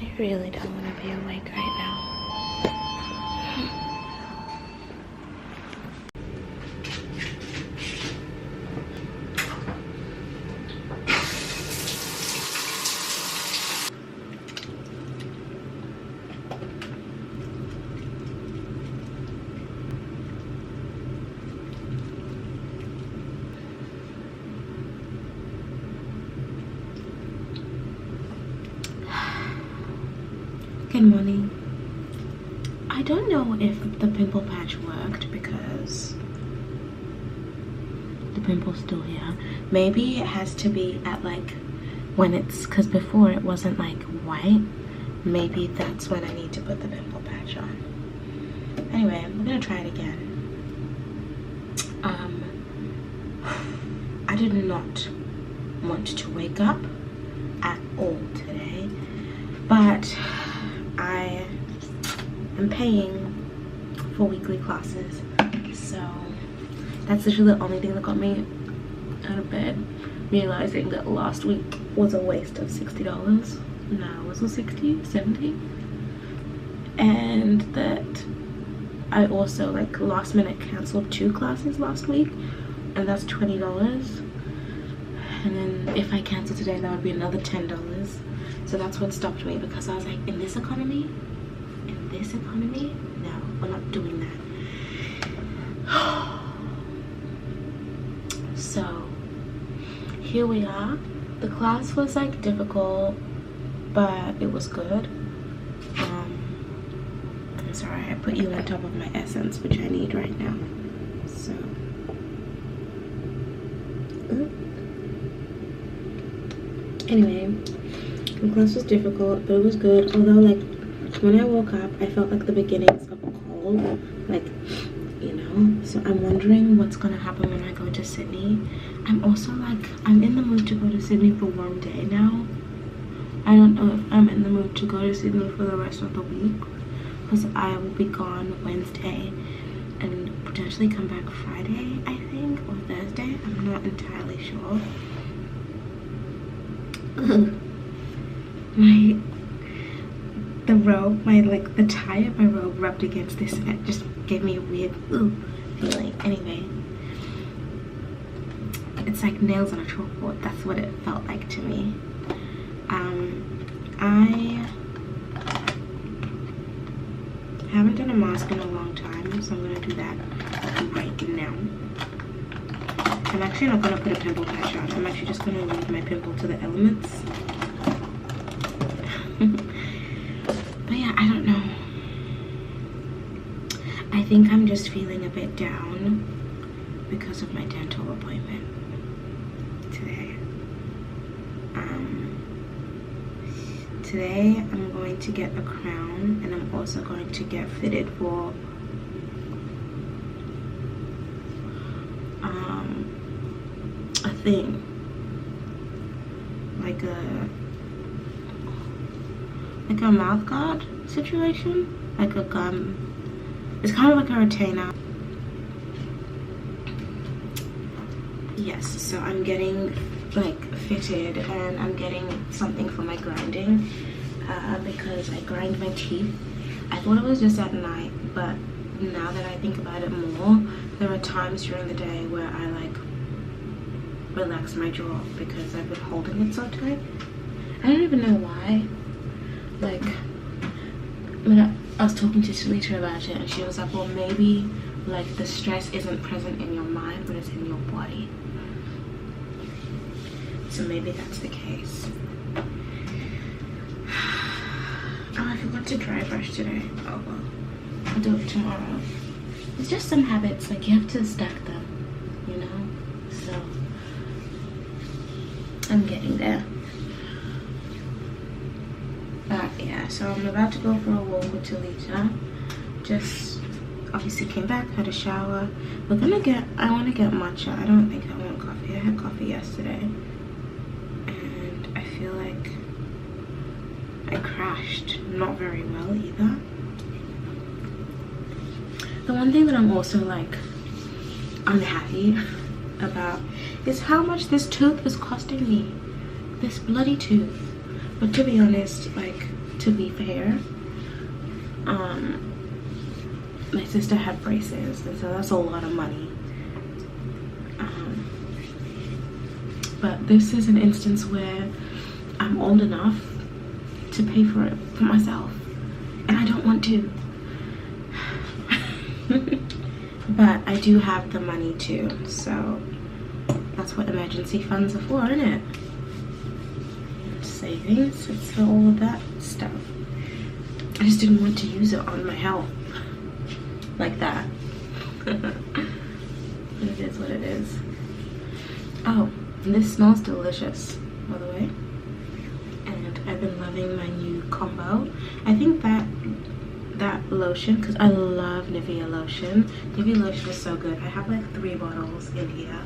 I really don't want to be awake right now. Good morning. I don't know if the pimple patch worked because the pimple's still here. Maybe it has to be at like when it's, because before it wasn't like white. Maybe that's when I need to put the pimple patch on. Anyway, we're gonna try it again. I did not want to wake up at all today, but I am paying for weekly classes, so that's literally the only thing that got me out of bed, realizing that last week was a waste of $60. No, was it 60, 70? And that I also like last minute canceled 2 classes last week, and that's $20. And then if I cancel today, that would be another $10. So that's what stopped me, because I was like, in this economy, no, we're not doing that. So here we are. The class was like difficult, but it was good. I'm sorry, I put you on top of my essence, which I need right now. So anyway, the class was difficult, but it was good. Although like when I woke up, I felt like the beginnings of a cold, like, you know. So I'm wondering what's gonna happen when I go to Sydney. I'm also like, I'm in the mood to go to Sydney for one day now. I don't know if I'm in the mood to go to Sydney for the rest of the week, because I will be gone Wednesday and potentially come back Friday, I think, or Thursday. I'm not entirely sure. The tie of my robe rubbed against this, and it just gave me a weird feeling. Anyway, it's like nails on a chalkboard. That's what it felt like to me. I haven't done a mask in a long time, so I'm gonna do that right now. I'm actually not gonna put a pimple patch on. I'm actually just gonna leave my pimple to the elements. But yeah, I don't know. I think I'm just feeling a bit down because of my dental appointment today. Today I'm going to get a crown, and I'm also going to get fitted for a thing, like a mouth guard situation, like a gum. It's kind of like a retainer. Yes, so I'm getting like fitted, and I'm getting something for my grinding because I grind my teeth. I thought it was just at night, but now that I think about it more, there are times during the day where I like relax my jaw because I've been holding it so tight. I don't even know why. Like, when I was talking to Talita about it, and she was like, well, maybe like the stress isn't present in your mind, but it's in your body. So maybe that's the case. Oh, I forgot to dry brush today. Oh well, I'll do it tomorrow. It's just some habits, like you have to stack them, you know? So I'm getting there. Yeah, so I'm about to go for a walk with Talita. Just obviously came back, had a shower. I want to get matcha. I don't think I want coffee. I had coffee yesterday, and I feel like I crashed not very well either. The one thing that I'm also like unhappy about is how much this tooth is costing me. This bloody tooth. But to be honest, like to be fair. My sister had braces, and so that's a lot of money. But this is an instance where I'm old enough to pay for it for myself, and I don't want to. But I do have the money too, so that's what emergency funds are for, isn't it? Savings, it's for all of that stuff. I just didn't want to use it on my health like that. It is what it is. Oh, and this smells delicious, by the way. And I've been loving my new combo. I think that lotion, because I love Nivea lotion. Nivea lotion is so good. I have like 3 bottles in here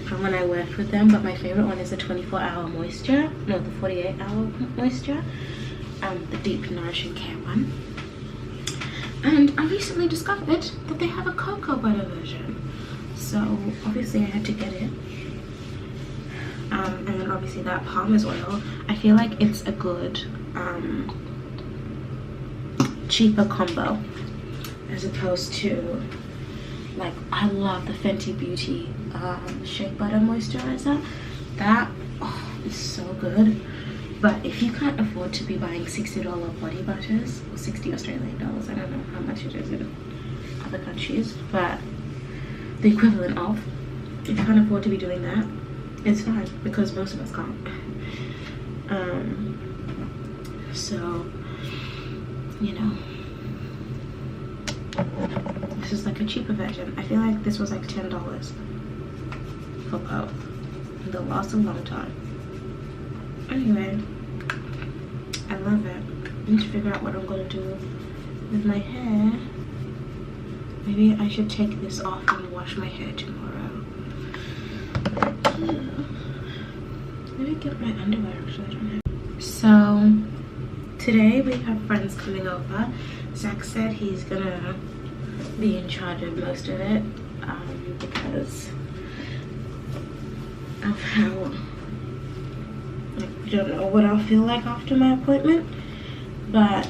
from when I worked with them, but my favorite one is the 24-hour moisture. No, the 48-hour moisture. The deep nourishing care one. And I recently discovered that they have a cocoa butter version, so obviously I had to get it. And then obviously that palmer's oil. I feel like it's a good cheaper combo as opposed to, like, I love the Fenty Beauty shea butter moisturizer. That is so good. But if you can't afford to be buying $60 body butters, or 60 Australian dollars, I don't know how much it is in other countries, but the equivalent of, if you can't afford to be doing that, it's fine, because most of us can't. So, you know, this is like a cheaper version. I feel like this was like $10 for both. They'll last a long time. Anyway, I love it. I need to figure out what I'm gonna do with my hair. Maybe I should take this off and wash my hair tomorrow. Let me get my underwear actually. I don't have. So today we have friends coming over. Zach said he's gonna be in charge of most of it because of how, like, I don't know what I'll feel like after my appointment, but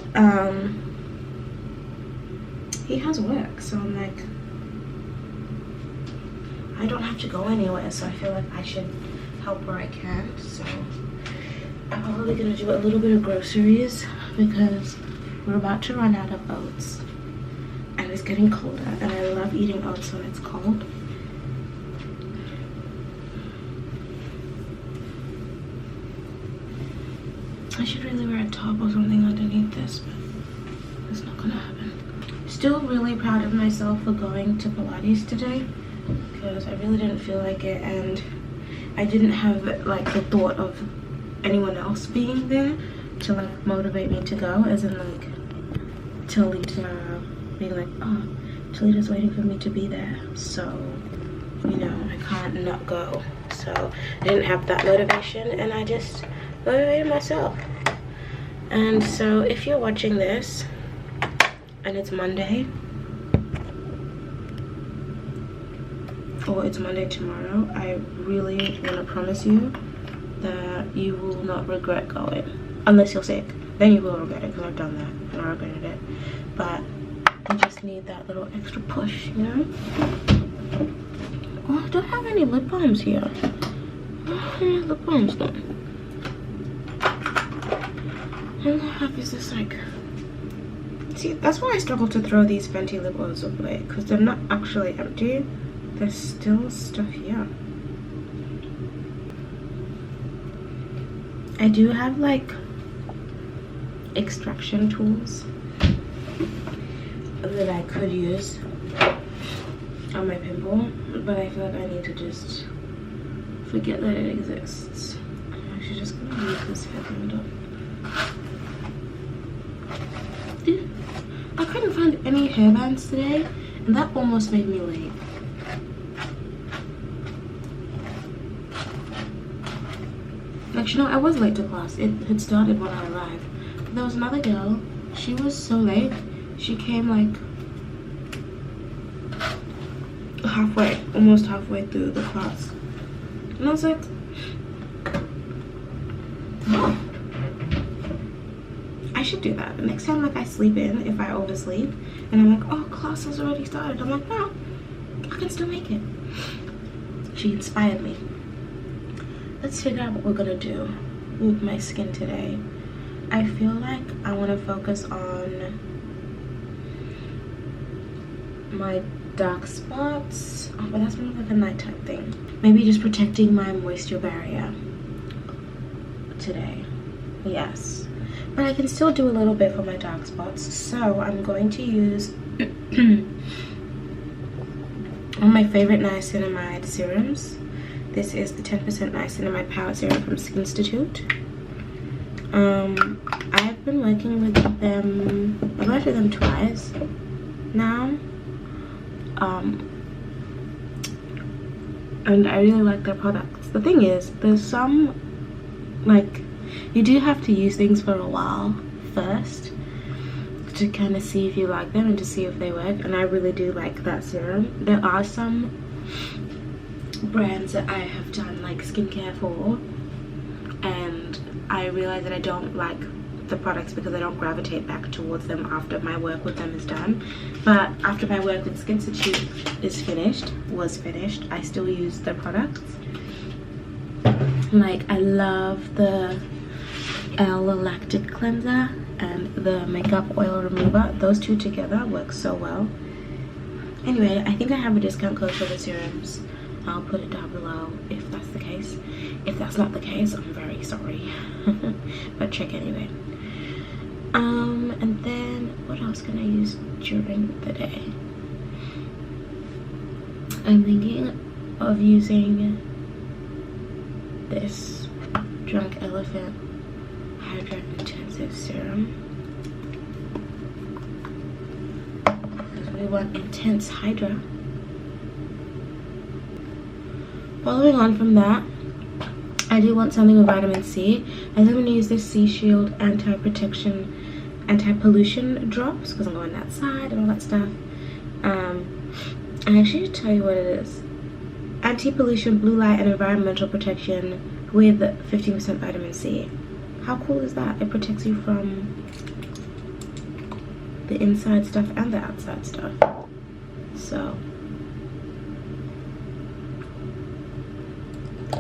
he has work, so I'm like, I don't have to go anywhere, so I feel like I should help where I can. So I'm probably gonna do a little bit of groceries because we're about to run out of oats and it's getting colder, and I love eating oats when it's cold. I should really wear a top or something underneath this, but it's not gonna happen. Still really proud of myself for going to Pilates today because I really didn't feel like it, and I didn't have like the thought of anyone else being there to like motivate me to go, as in like Talita being like, oh, Talita's waiting for me to be there, so you know I can't not go. So I didn't have that motivation, and I just motivated myself. And so if you're watching this and it's Monday, or it's Monday tomorrow, I really want to promise you that you will not regret going, unless you're sick. Then you will regret it, because I've done that and I regretted it. But you just need that little extra push, you know? Oh, I don't have any lip balms here. Lip balms though. How the heck is this like? See, that's why I struggle to throw these Fenty lip oils away, because they're not actually empty. There's still stuff here. I do have like extraction tools that I could use on my pimple, but I feel like I need to just forget that it exists. I'm actually just gonna leave this headband up. I couldn't find any hairbands today, and that almost made me late. Like, you know, I was late to class. It had started when I arrived. But there was another girl. She was so late. She came like halfway, almost halfway through the class. And I was like, oh. I should do that. The next time like I sleep in, if I oversleep and I'm like, oh, class has already started, I'm like, no, I can still make it. She inspired me. Let's figure out what we're gonna do with my skin today. I feel like I want to focus on my dark spots. Oh, but that's more like a nighttime thing. Maybe just protecting my moisture barrier today. Yes. But I can still do a little bit for my dark spots. So I'm going to use one of my favorite niacinamide serums. This is the 10% niacinamide power serum from Skin Institute. I've been working with them, I've worked with them twice now. And I really like their products. The thing is, there's some, like, you do have to use things for a while first to kind of see if you like them and to see if they work, and I really do like that serum. There are some brands that I have done like skincare for, and I realize that I don't like the products because I don't gravitate back towards them after my work with them is done. But after my work with Skin Institute was finished, I still use their products. Like, I love the L-Lactic cleanser and the makeup oil remover. Those two together work so well. Anyway, I think I have a discount code for the serums. I'll put it down below if that's the case. If that's not the case, I'm very sorry. But check anyway. And then what else can I use during the day? I'm thinking of using this Drunk Elephant Hydra Intensive Serum, because we want intense hydra. Following on from that, I do want something with vitamin C. I'm going to use this Sea Shield anti-pollution drops because I'm going outside and all that stuff. I actually should tell you what it is. Anti-pollution, blue light and environmental protection with 15% vitamin C. How cool is that? It protects you from the inside stuff and the outside stuff. So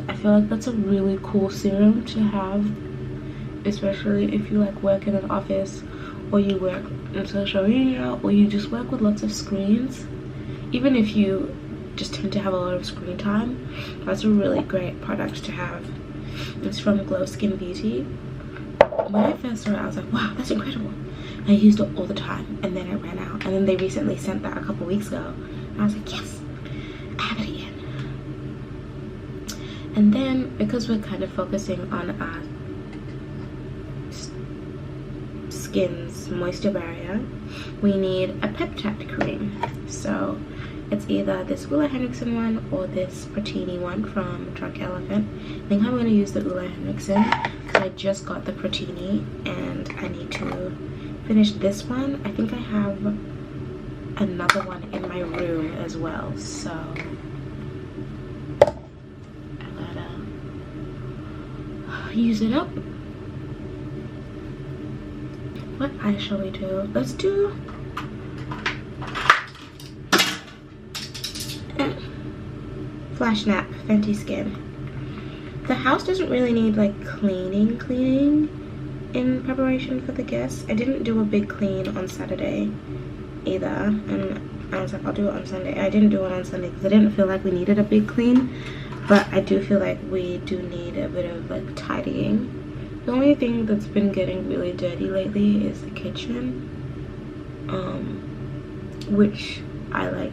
I feel like that's a really cool serum to have, especially if you like work in an office, or you work in social media, or you just work with lots of screens. Even if you just tend to have a lot of screen time, that's a really great product to have. It's from Glow Skin Beauty. When I first saw it, I was like, wow, that's incredible. I used it all the time, and then it ran out. And then they recently sent that a couple weeks ago, and I was like, yes, I have it again. And then, because we're kind of focusing on our skin's moisture barrier, we need a peptide cream. So it's either this Ulla Henriksen one or this Protini one from Drunk Elephant. I think I'm going to use the Ulla Henriksen because I just got the Protini and I need to finish this one. I think I have another one in my room as well, so I gotta use it up. What eye shall we do? Let's do Flash Nap Fenty Skin. The house doesn't really need like cleaning in preparation for the guests. I didn't do a big clean on Saturday either, and I was like, I'll do it on Sunday. I didn't do it on Sunday because I didn't feel like we needed a big clean, but I do feel like we do need a bit of like tidying. The only thing that's been getting really dirty lately is the kitchen, which I like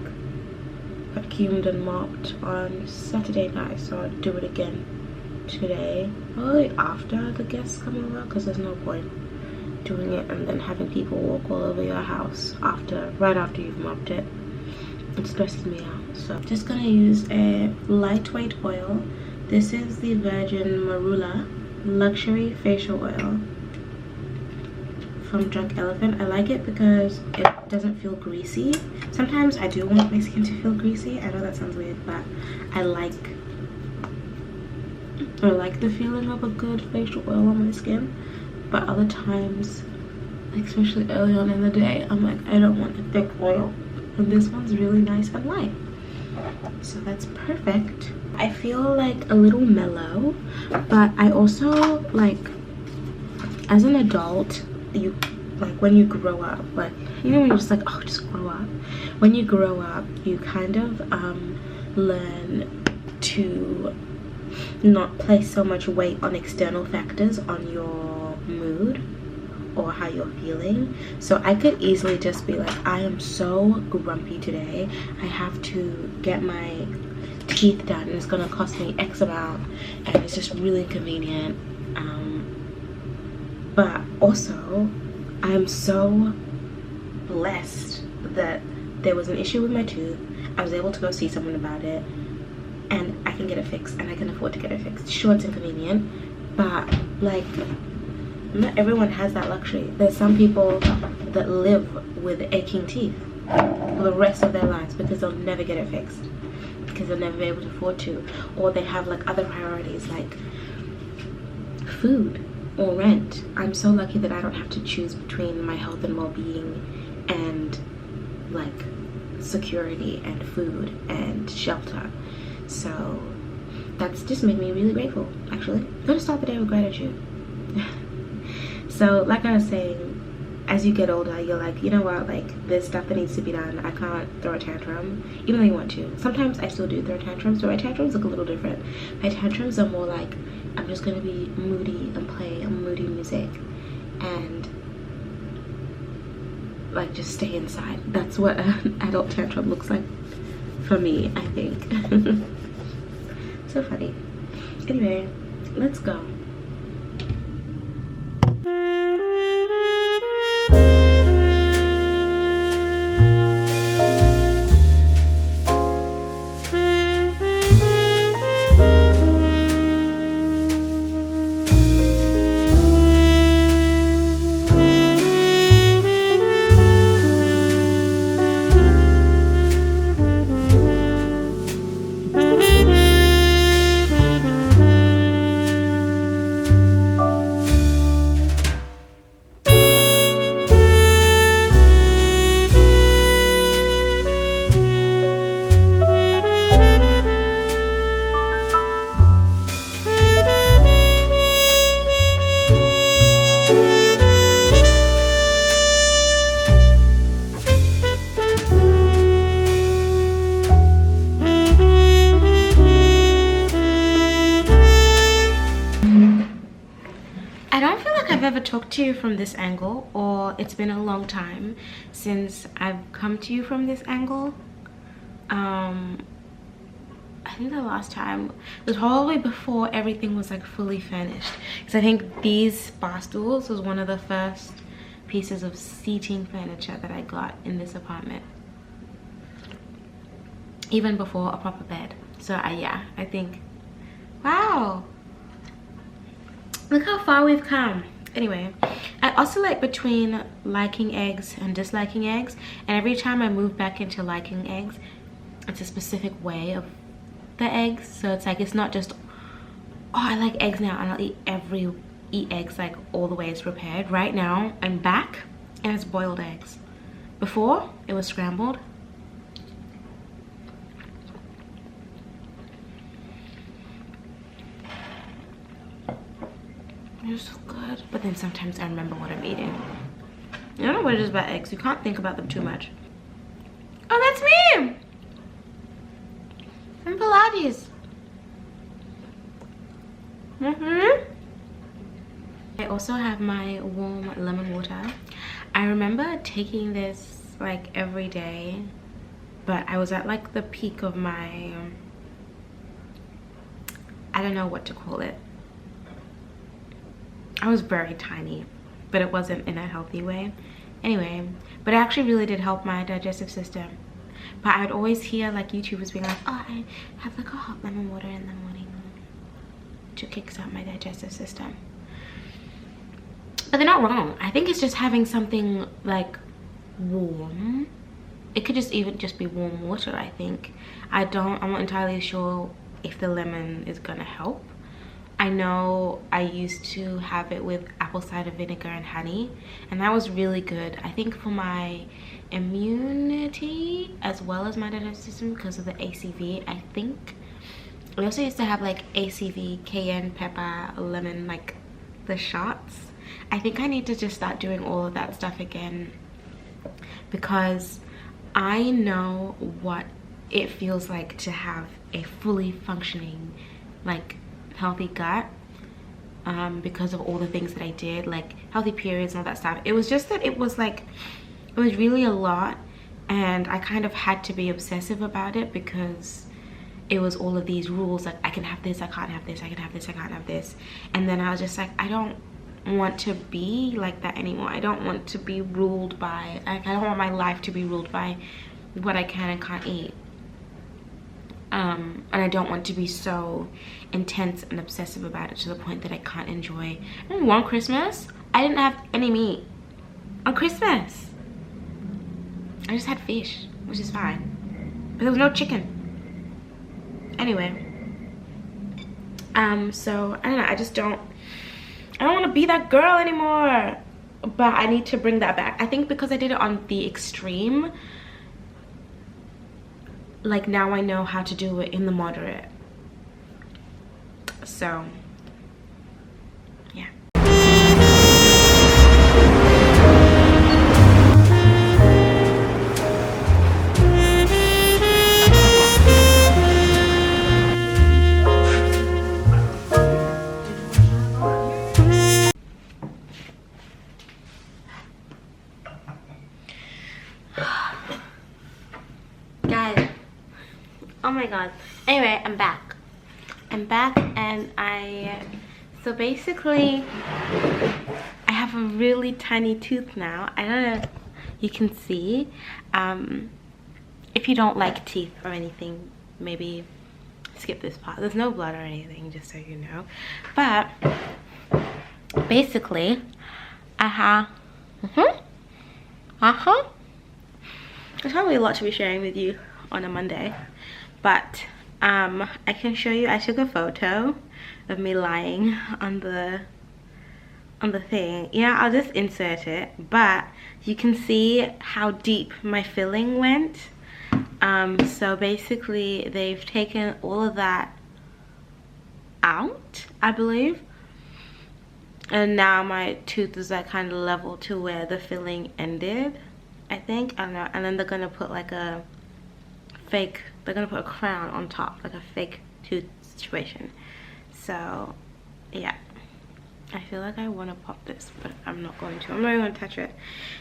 vacuumed and mopped on Saturday night, so I'll do it again today, probably after the guests come over, because there's no point doing it and then having people walk all over your house right after you've mopped it. It stresses me out. So just gonna use a lightweight oil. This is the Virgin Marula Luxury Facial Oil from Drunk Elephant. I like it because it doesn't feel greasy. Sometimes I do want my skin to feel greasy. I know that sounds weird, but I like the feeling of a good facial oil on my skin. But other times like especially early on in the day, I'm like, I don't want a thick oil, and this one's really nice and light, so that's perfect. I feel like a little mellow, but I also like, as an adult, you like when you grow up, like, you know, when you're just like, oh, just grow up. When you grow up, you kind of learn to not place so much weight on external factors on your mood or how you're feeling. So I could easily just be like, I am so grumpy today, I have to get my teeth done, and it's gonna cost me X amount, and it's just really inconvenient. But also, I'm so blessed that there was an issue with my tooth. I was able to go see someone about it, and I can get it fixed, and I can afford to get it fixed. Sure, it's inconvenient, but like, not everyone has that luxury. There's some people that live with aching teeth for the rest of their lives because they'll never get it fixed, because they'll never be able to afford to, or they have like other priorities like food or rent. I'm so lucky that I don't have to choose between my health and well-being and like security and food and shelter. So that's just made me really grateful, actually. I'm gonna start the day with gratitude. So like I was saying, as you get older, you're like, you know what, like, there's stuff that needs to be done. I can't throw a tantrum, even though you want to. Sometimes I still do throw tantrums, but my tantrums look a little different. My tantrums are more like, I'm just gonna be moody and play moody music and like just stay inside. That's what an adult tantrum looks like for me, I think. So funny. Anyway, let's go. Talk to you from this angle, or it's been a long time since I've come to you from this angle. I think the last time was probably before everything was like fully furnished, because I think these bar stools was one of the first pieces of seating furniture that I got in this apartment, even before a proper bed. So yeah, I think, wow, look how far we've come. Anyway, I oscillate between liking eggs and disliking eggs, and every time I move back into liking eggs, it's a specific way of the eggs. So it's like, it's not just, oh, I like eggs now and I'll eat eggs like all the way it's prepared. Right now I'm back and it's boiled eggs. Before it was scrambled. They're so good, but then sometimes I remember what I'm eating. I don't know what it is about eggs. You can't think about them too much. Oh, that's me! I'm Pilates. I also have my warm lemon water. I remember taking this like every day, but I was at like the peak of my, I don't know what to call it. I was very tiny, but it wasn't in a healthy way. Anyway, but it actually really did help my digestive system. But I'd always hear like YouTubers being like, oh, I have like a hot lemon water in the morning to kickstart my digestive system. But they're not wrong. I think it's just having something like warm. It could just even just be warm water, I think. I'm not entirely sure if the lemon is gonna help. I know I used to have it with apple cider vinegar and honey, and that was really good. I think for my immunity as well as my digestive system because of the ACV. I think I also used to have like ACV, cayenne pepper, lemon, like the shots. I think I need to just start doing all of that stuff again because I know what it feels like to have a fully functioning, like, healthy gut, because of all the things that I did, like healthy periods and all that stuff. It was just that it was like, it was really a lot, and I kind of had to be obsessive about it because it was all of these rules, like I can have this, I can't have this, I can have this, I can't have this. And then I was just like, I don't want to be like that anymore. I don't want to be ruled by, like, I don't want my life to be ruled by what I can and can't eat. And I don't want to be so intense and obsessive about it to the point that I can't enjoy. I remember one Christmas, I didn't have any meat on Christmas. I just had fish, which is fine, but there was no chicken. Anyway, so I don't know, I don't want to be that girl anymore, but I need to bring that back. I think because I did it on the extreme, like now I know how to do it in the moderate. So yeah. Guys, oh my god. Anyway, I'm back and so basically I have a really tiny tooth now. I don't know if you can see. If you don't like teeth or anything, maybe skip this part. There's no blood or anything, just so you know. But basically there's probably a lot to be sharing with you on a Monday, but I can show you. I took a photo of me lying on the thing. Yeah, I'll just insert it, but you can see how deep my filling went. So basically they've taken all of that out, I believe, and now my tooth is like kind of level to where the filling ended, I think. I don't know. And then they're gonna put like a fake, they're gonna put a crown on top, like a fake tooth situation. So yeah, I feel like I want to pop this, but I'm not going to. I'm not even going to touch it.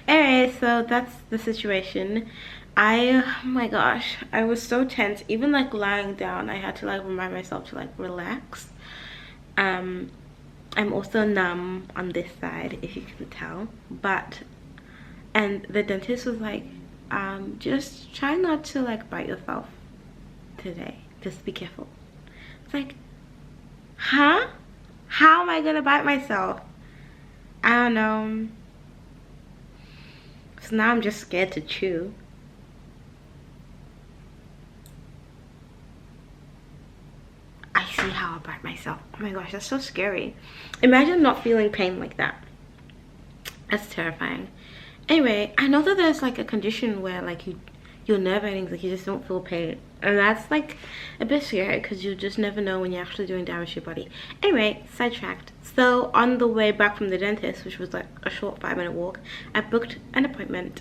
Anyway, so that's the situation. Oh my gosh, I was so tense. Even like lying down, I had to like remind myself to like relax. I'm also numb on this side, if you can tell. And the dentist was like, just try not to like bite yourself today. Just be careful. It's like, huh? How am I gonna bite myself? I don't know. So now I'm just scared to chew. I see how I bite myself. Oh my gosh, that's so scary. Imagine not feeling pain like that. That's terrifying. Anyway, I know that there's like a condition where like your nerve endings, like you just don't feel pain, and that's like a bit scary because you just never know when you're actually doing damage to your body. Anyway, sidetracked. So on the way back from the dentist, which was like a short 5-minute walk, I booked an appointment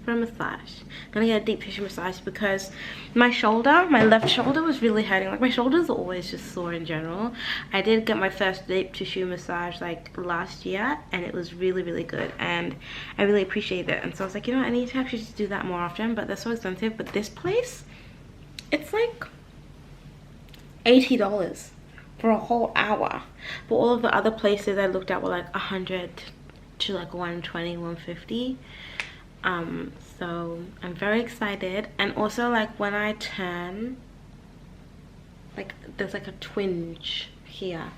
for a massage. I'm gonna get a deep tissue massage because my shoulder, my left shoulder, was really hurting. Like my shoulders are always just sore in general. I did get my first deep tissue massage like last year, and it was really, really good, and I really appreciate it. And so I was like, you know what, I need to actually just do that more often, but they're so expensive. But this place, it's like $80 for a whole hour. But all of the other places I looked at were like 100 to like 120, 150. So I'm very excited. And also like when I turn, like there's like a twinge here,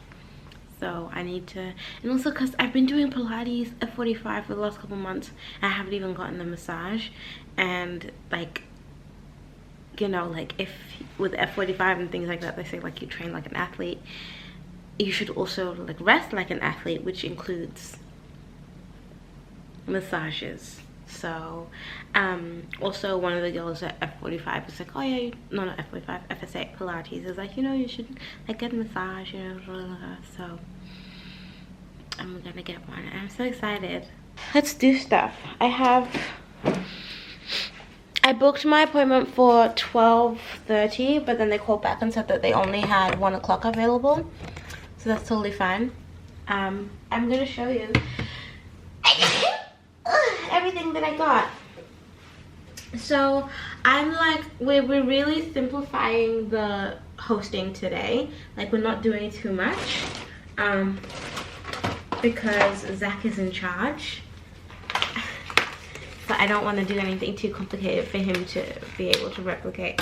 so I need to. And also because I've been doing Pilates F45 for the last couple months, I haven't even gotten the massage. And like, you know, like if with F45 and things like that, they say like you train like an athlete. And I feel like I need to do that. So I'm very excited. And also because I've been doing Pilates F45 for the last couple months, I haven't even gotten the massage. And like, you know, like if with F45 and things like that, they say like you train like an athlete. And I feel like I need to do that. So I'm very excited. And also because I've been doing Pilates F45 for the last couple months, I haven't even gotten the massage. And like, you know, like if with F45 and things like that, they say like you train like an athlete. And I feel like I need to do that. So I'm very excited. you should also like rest like an athlete, which includes massages. So also one of the girls at F45 was like, oh yeah, no, not F45, FSA Pilates is like, you know, you should like get a massage, you know. So I'm gonna get one. I'm so excited. Let's do stuff. I booked my appointment for 12:30, but then they called back and said that they only had 1 o'clock available, so that's totally fine. I'm gonna show you everything that I got. So I'm like, we're really simplifying the hosting today. Like, we're not doing too much because Zach is in charge. So I don't want to do anything too complicated for him to be able to replicate.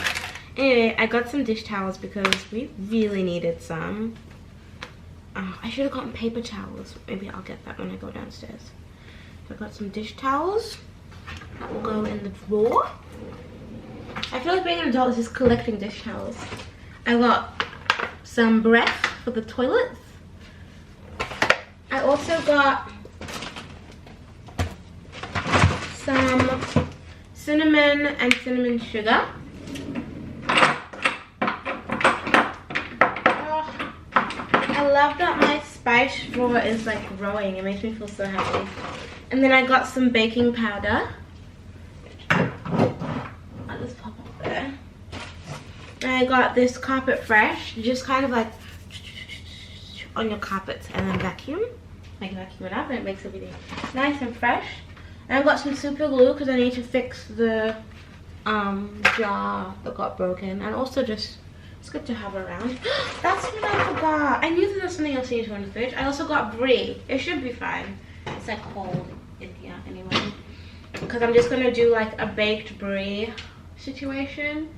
Anyway, I got some dish towels because we really needed some. I should have gotten paper towels. Maybe I'll get that when I go downstairs. So I got some dish towels that will go in the drawer. I feel like being an adult is just collecting dish towels. I got some breath for the toilets. I also got some cinnamon and cinnamon sugar. Oh, I love that my spice drawer is like growing. It makes me feel so happy. And then I got some baking powder. I'll just pop up there. And I got this Carpet Fresh. Just kind of like on your carpets and then vacuum. Like vacuum it up and it makes everything nice and fresh. And I got some super glue because I need to fix the jar that got broken. And also just, it's good to have around. That's what I forgot. I knew there was something else I needed to in the fridge. I also got brie. It should be fine. It's like cold in here anyway. Because I'm just going to do like a baked brie situation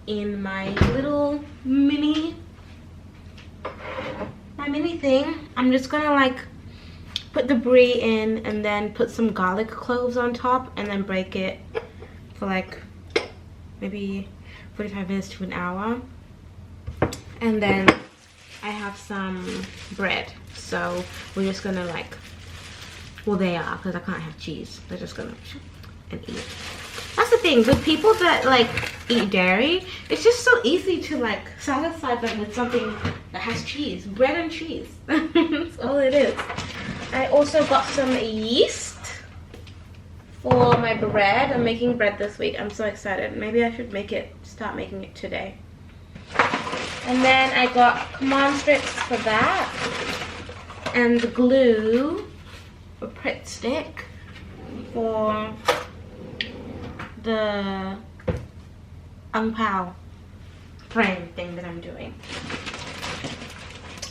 in my little mini thing. I'm just going to like put the brie in and then put some garlic cloves on top and then break it for like maybe 45 minutes to an hour. And then I have some bread. So we're just gonna like, well they are because I can't have cheese. They're just gonna and eat. That's the thing, with people that like eat dairy, it's just so easy to like satisfy them with something that has cheese. Bread and cheese. That's all it is. I also got some yeast for my bread. I'm making bread this week. I'm so excited. Maybe I should start making it today. And then I got command strips for that. And the glue, a Pritt stick for the Ang Pao frame thing that I'm doing.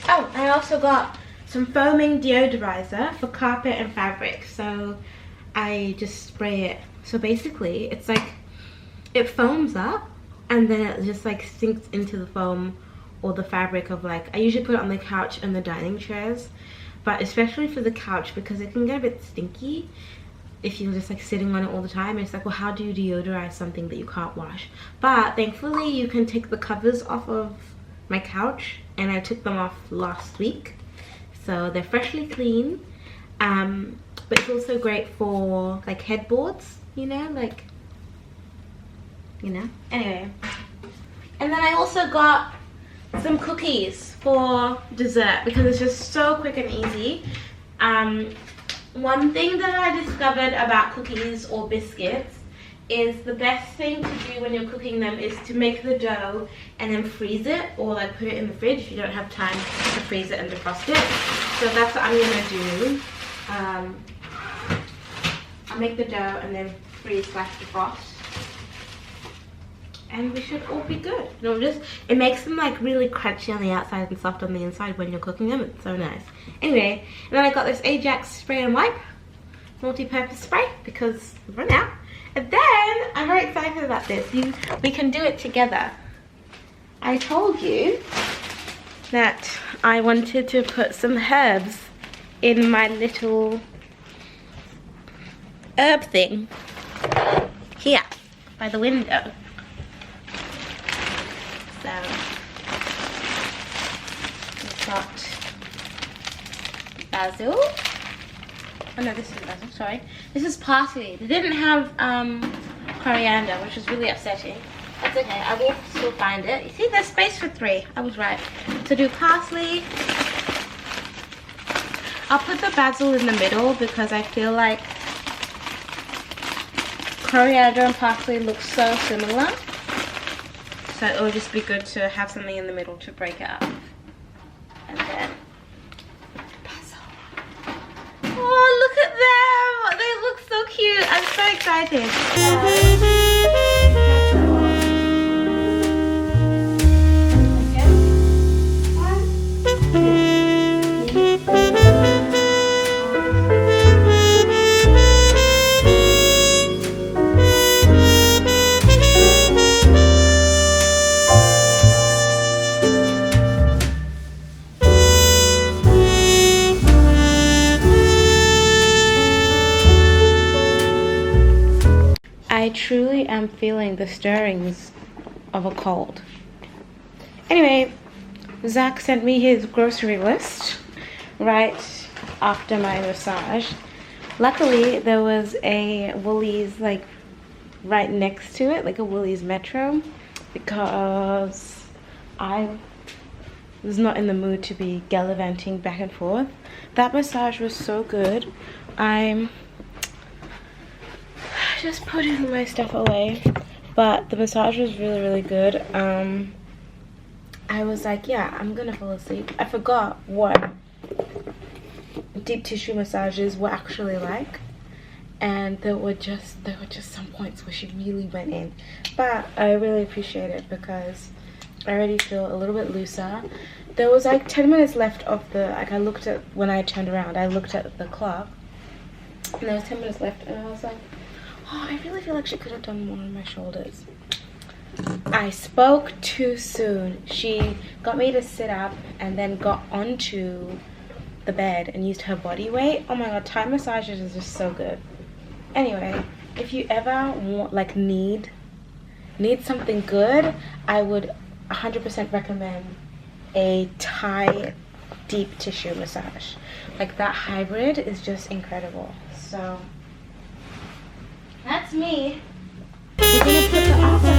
Oh, I also got some foaming deodorizer for carpet and fabric. So I just spray it. So basically it's like, it foams up and then it just like sinks into the foam or the fabric of like, I usually put it on the couch and the dining chairs, but especially for the couch because it can get a bit stinky if you're just like sitting on it all the time. It's like, well, how do you deodorize something that you can't wash? But thankfully you can take the covers off of my couch, and I took them off last week. So they're freshly clean, but it's also great for like headboards, you know, like, you know, anyway. And then I also got some cookies for dessert because it's just so quick and easy. One thing that I discovered about cookies or biscuits is the best thing to do when you're cooking them is to make the dough and then freeze it, or like put it in the fridge if you don't have time to freeze it and defrost it. So that's what I'm gonna do. I'll make the dough and then freeze/defrost, and we should all be good. No, it makes them like really crunchy on the outside and soft on the inside when you're cooking them. It's so nice. Anyway, and then I got this Ajax spray and wipe multi-purpose spray because we've run out. And then I'm very excited about this. We can do it together. I told you that I wanted to put some herbs in my little herb thing here by the window. So got basil. Oh no, this is basil, sorry. This is parsley. They didn't have coriander, which was really upsetting. That's okay, I will still find it. You see, there's space for 3. I was right. So do parsley. I'll put the basil in the middle because I feel like coriander and parsley look so similar. So it will just be good to have something in the middle to break it up. And then basil. Oh, look at them! They look so cute. I'm so excited. I truly am feeling the stirrings of a cold. Anyway, Zach sent me his grocery list right after my massage. Luckily, there was a Woolies like right next to it, like a Woolies Metro, because I was not in the mood to be gallivanting back and forth. That massage was so good. I'm just putting my stuff away, but the massage was really good. I was like, yeah, I'm gonna fall asleep. I forgot what deep tissue massages were actually like, and there were just some points where she really went in, but I really appreciate it because I already feel a little bit looser. There was like 10 minutes left of the, like, I looked at, when I turned around, I looked at the clock and there was 10 minutes left, and I was like, oh, I really feel like she could have done more on my shoulders. I spoke too soon. She got me to sit up and then got onto the bed and used her body weight. Oh my god, Thai massages is just so good. Anyway, if you ever want, like, need something good, I would 100% recommend a Thai deep tissue massage. Like, that hybrid is just incredible. So that's me. We're gonna put the